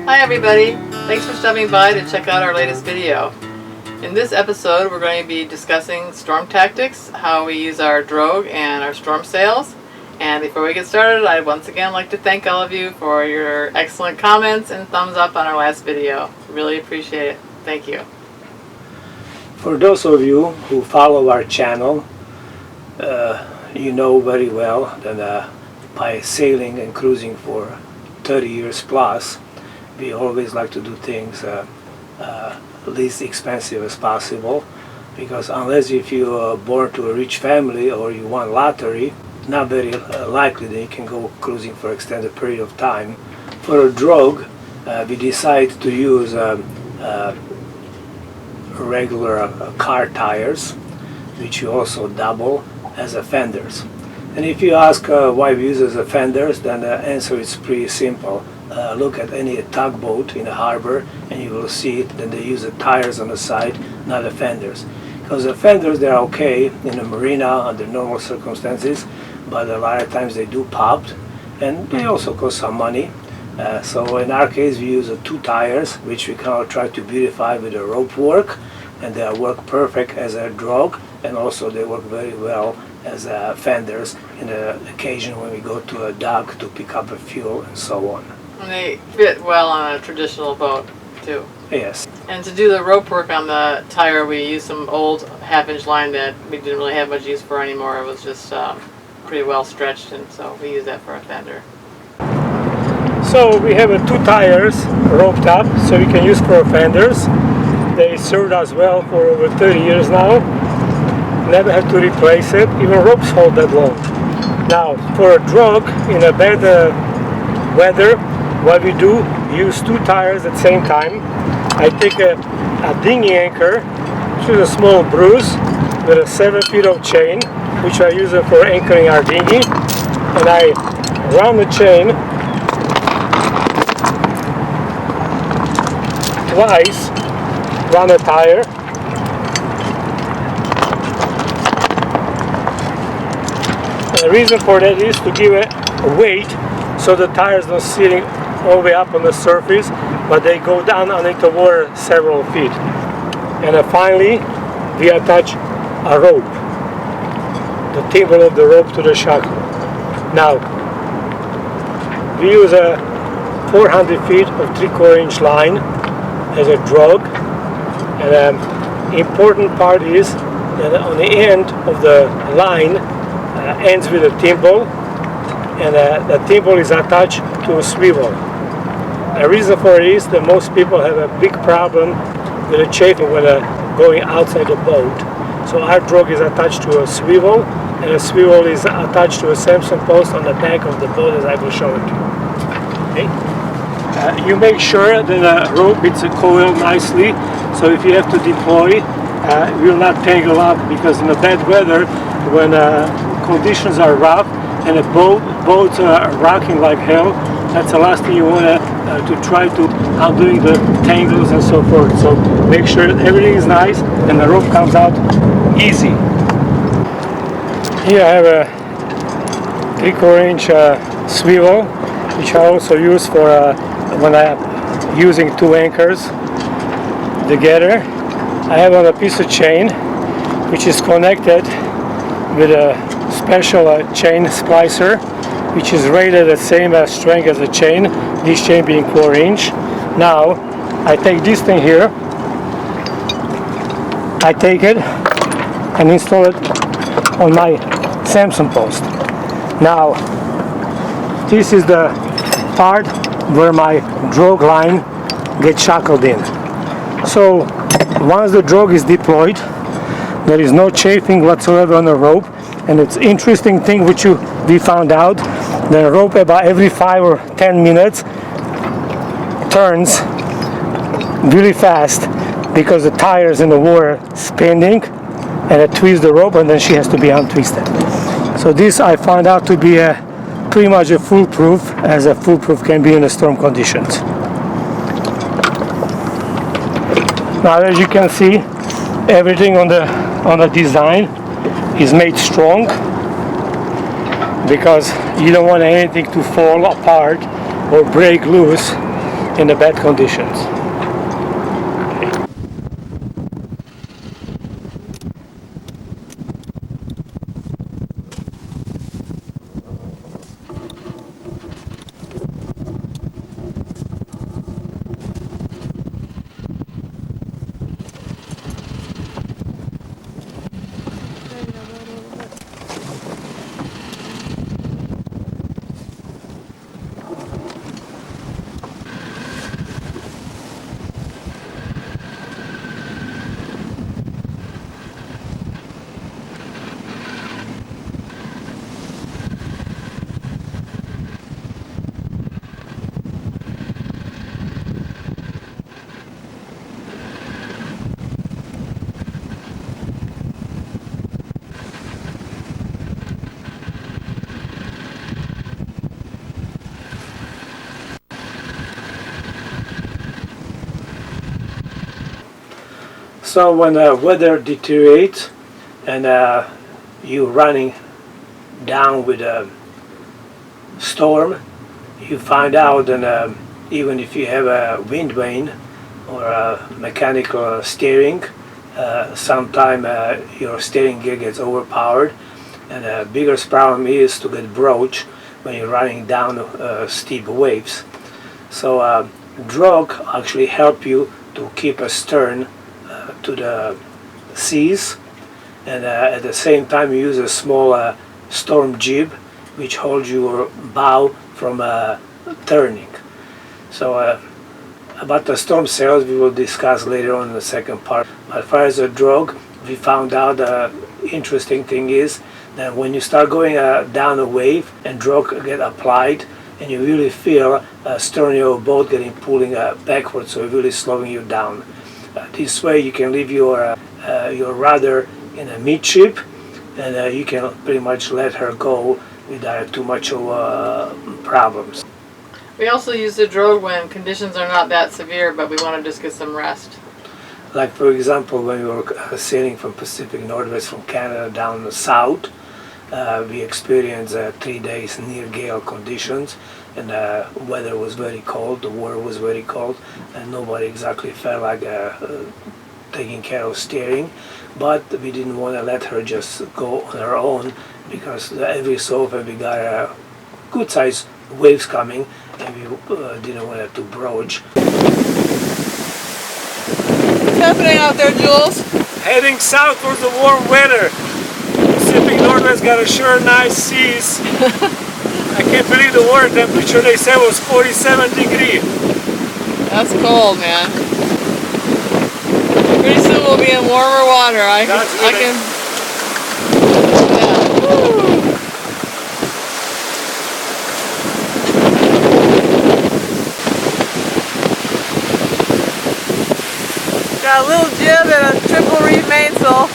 Hi everybody, thanks for stopping by to check out our latest video. In this episode we're going to be discussing storm tactics, how we use our Drogue and our storm sails. And before we get started, I'd once again like to thank all of you for your excellent comments and thumbs up on our last video. Really appreciate it. Thank you. For those of you who follow our channel, you know very well that by sailing and cruising for 30 years plus, we always like to do things least expensive as possible, because unless if you are born to a rich family or you won lottery, not very likely that you can go cruising for extended period of time. For a Drogue, we decided to use regular car tires, which you also double as a fenders. And if you ask why we use as a fenders, then the answer is pretty simple. Look at any tugboat in the harbor and you will see that they use the tires on the side, not the fenders. Because the fenders, they're okay in a marina under normal circumstances, but a lot of times they do pop, and they also cost some money. So in our case we use two tires, which we kind of try to beautify with the rope work, and they work perfect as a Drogue, and also they work very well as fenders in the occasion when we go to a dock to pick up a fuel and so on. And they fit well on a traditional boat too. Yes. And to do the rope work on the tire, we used some old half-inch line that we didn't really have much use for anymore. It was just pretty well stretched, and so we use that for a fender. So we have two tires roped up, so we can use for fenders. They served us well for over 30 years now. Never had to replace it. Even ropes hold that long. Now, for a Drogue in a bad weather, what we do, use two tires at the same time. I take a dinghy anchor, which is a small bruise, with a 7 feet of chain, which I use for anchoring our dinghy, and I run the chain twice, run a tire, and the reason for that is to give it a weight so the tires don't sitting all the way up on the surface, but they go down underneath the water several feet. And finally we attach a rope, the thimble of the rope to the shackle. Now we use a 400 feet of 3/4 inch line as a Drogue, and important part is that on the end of the line ends with a thimble, and the thimble is attached to a swivel. The reason for it is that most people have a big problem with the chafing when they're going outside the boat. So our Drogue is attached to a swivel, and the swivel is attached to a Samson post on the back of the boat, as I will show it to you. Okay? You make sure that the rope is coiled nicely, so if you have to deploy, it will not tangle up, because in the bad weather, when conditions are rough and the boats are rocking like hell, that's the last thing you want to try to undoing the tangles and so forth. So make sure that everything is nice and the rope comes out easy. Here I have a 3/4 inch swivel, which I also use for when I'm using two anchors together. I have on a piece of chain which is connected with a special chain splicer, which is rated the same strength as the chain, this chain being 1/4 inch. Now I take this thing here, I take it and install it on my Samson post. Now this is the part where my Drogue line gets shackled in. So once the Drogue is deployed, there is no chafing whatsoever on the rope. And it's interesting thing which we found out, the rope about every 5 or 10 minutes turns really fast, because the tires in the water spinning, and it twists the rope, and then she has to be untwisted. So this I found out to be pretty much a foolproof, as a foolproof can be in the storm conditions. Now as you can see, everything on the design is made strong, because you don't want anything to fall apart or break loose in the bad conditions. So when the weather deteriorates and you're running down with a storm, you find out that even if you have a wind vane or a mechanical steering, sometimes your steering gear gets overpowered, and the biggest problem is to get broached when you're running down steep waves. So Drogue actually help you to keep a stern to the seas, and at the same time you use a small storm jib which holds your bow from turning. So about the storm sails we will discuss later on in the second part. But as far as the Drogue, we found out the interesting thing is that when you start going down a wave and Drogue get applied, and you really feel stern of your boat getting pulling backwards, so really slowing you down. This way you can leave your rudder in a midship, and you can pretty much let her go without too much of problems. We also use the Drogue when conditions are not that severe, but we want to just get some rest. Like for example, when we were sailing from Pacific Northwest from Canada down the south, we experienced 3 days near gale conditions, and the weather was very cold, the water was very cold, and nobody exactly felt like taking care of steering. But we didn't want to let her just go on her own, because every so often we got good sized waves coming, and we didn't want her to broach. What's happening out there, Jules? Heading south towards the warm weather. Pacific Northwest got a sure nice seas. I can't believe the water temperature they said was 47 degrees. That's cold, man. Pretty soon we'll be in warmer water. I can. Yeah. Woo. Got a little jib and a triple reef mainsail.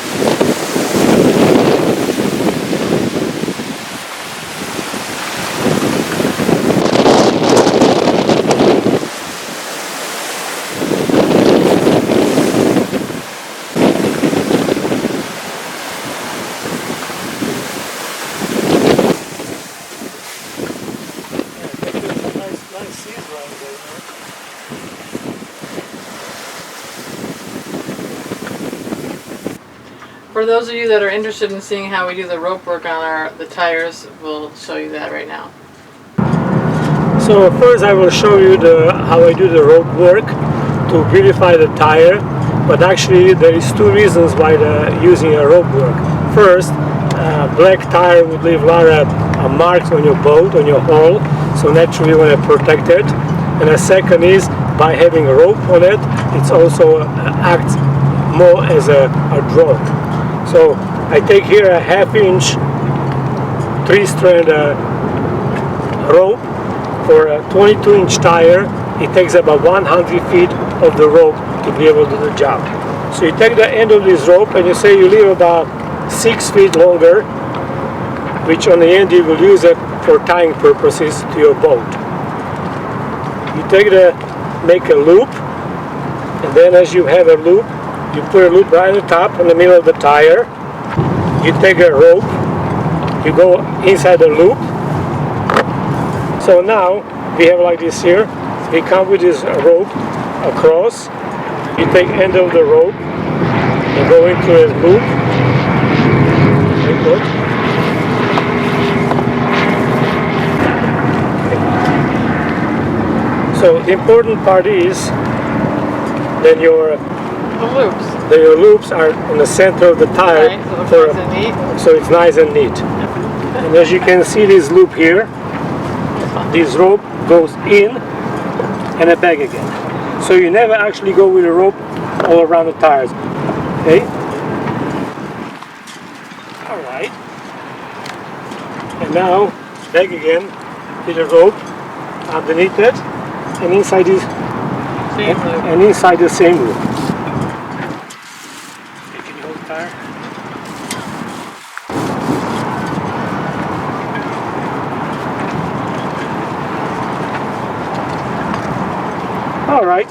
For those of you that are interested in seeing how we do the rope work on the tires, we'll show you that right now. So first I will show you how I do the rope work to beautify the tire, but actually there is two reasons why using a rope work. First, black tire would leave a lot of marks on your boat, on your hull, so naturally you want to protect it. And the second is, by having a rope on it, it also acts more as a drogue. So I take here a 1/2 inch 3-strand rope for a 22-inch tire. It takes about 100 feet of the rope to be able to do the job. So you take the end of this rope and you say you leave about 6 feet longer, which on the end you will use it for tying purposes to your boat. You make a loop, and then as you have a loop, you put a loop right on the top, in the middle of the tire. You take a rope, you go inside the loop. So now we have like this here. we come with this rope across. You take end of the rope and go into a loop. Like that. So the important part is that your loops are in the center of the tire, right, so it's nice and neat. so it's nice and neat. And as you can see, this loop here, this rope goes in and back again. So you never actually go with a rope all around the tires. Okay? Alright. And now back again with the rope underneath it and inside this Same loop. and inside the same loop. Okay, can you hold the tire? Alright,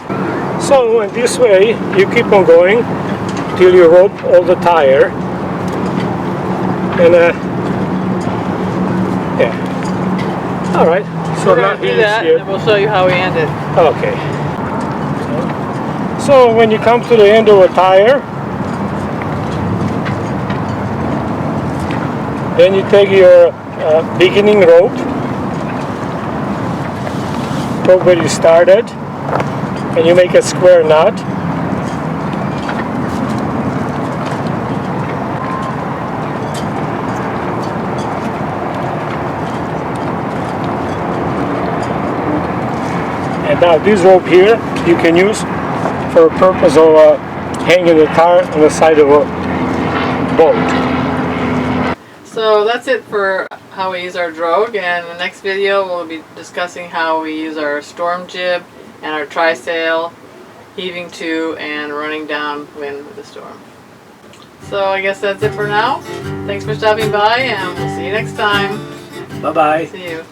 so in this way you keep on going till you rope all the tire, and yeah. Alright, so We're now going to do that here. and we'll show you how we end it. Okay. So when you come to the end of a tire, then you take your beginning rope where you started, and you make a square knot. And now this rope here you can use for a purpose of hanging the tire on the side of a boat. So that's it for how we use our Drogue, and in the next video we'll be discussing how we use our storm jib and our trysail, heaving to and running downwind with the storm. So I guess that's it for now. Thanks for stopping by, and we'll see you next time. Bye bye. See you.